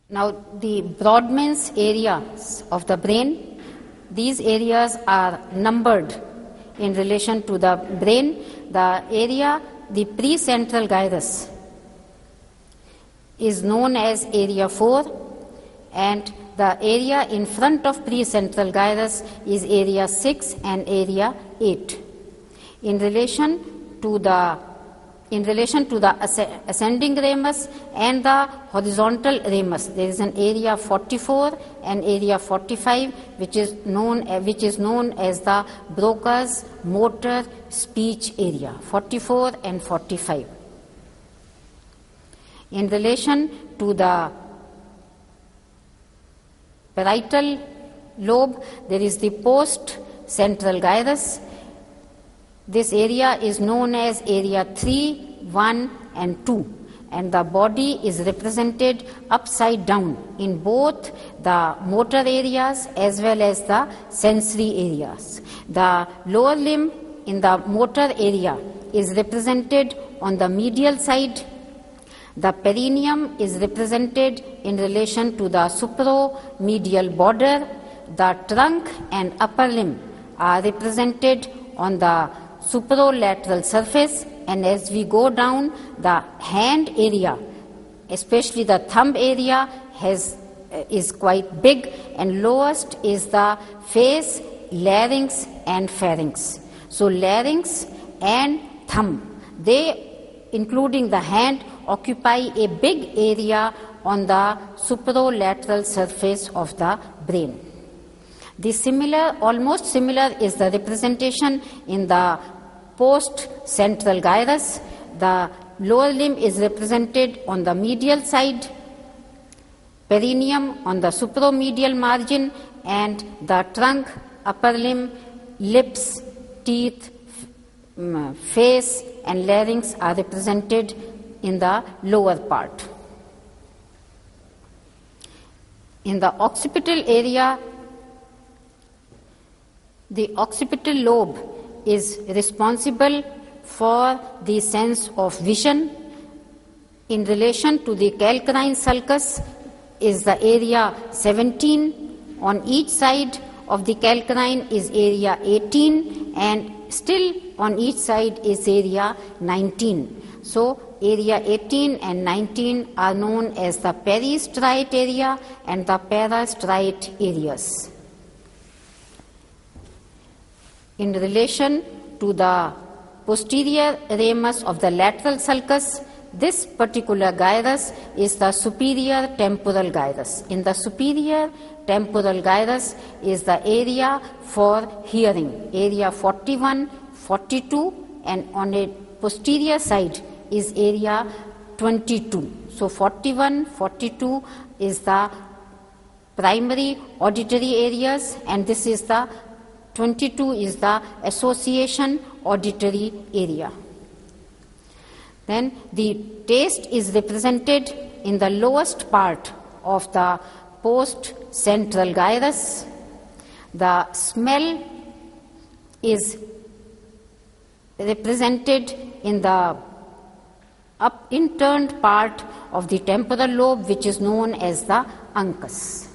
Now, the Brodmann's areas of the brain, these areas are numbered in relation to the brain. The area, the precentral gyrus, is known as area 4, and the area in front of precentral gyrus is area 6 and area 8. In relation to the ascending ramus and the horizontal ramus, there is an area 44 and area 45, which is known as the Broca's motor speech area, 44 and 45. In relation to the parietal lobe, there is the post-central gyrus. This area is known as area 3, 1 and 2, and the body is represented upside down in both the motor areas as well as the sensory areas. The lower limb in the motor area is represented on the medial side. The perineum is represented in relation to the supromedial border. The trunk and upper limb are represented on the supralateral surface, and as we go down, the hand area, especially the thumb area, is quite big, and lowest is the face, larynx and pharynx. So larynx and thumb, they, including the hand, occupy a big area on the supralateral surface of the brain. Almost similar is the representation in the post-central gyrus. The lower limb is represented on the medial side, perineum on the supromedial margin, and the trunk, upper limb, lips, teeth, face and larynx are represented in the lower part. In the occipital area, the occipital lobe is responsible for the sense of vision. In relation to the calcarine sulcus is the area 17. On each side of the calcarine is area 18, and still on each side is area 19. So area 18 and 19 are known as the peristriate area and the parastriate areas. In relation to the posterior ramus of the lateral sulcus, this particular gyrus is the superior temporal gyrus. In the superior temporal gyrus is the area for hearing, area 41, 42, and on a posterior side is area 22. So 41, 42 is the primary auditory areas, and this is the 22 is the association auditory area. Then the taste is represented in the lowest part of the post-central gyrus. The smell is represented in the inturned part of the temporal lobe, which is known as the uncus.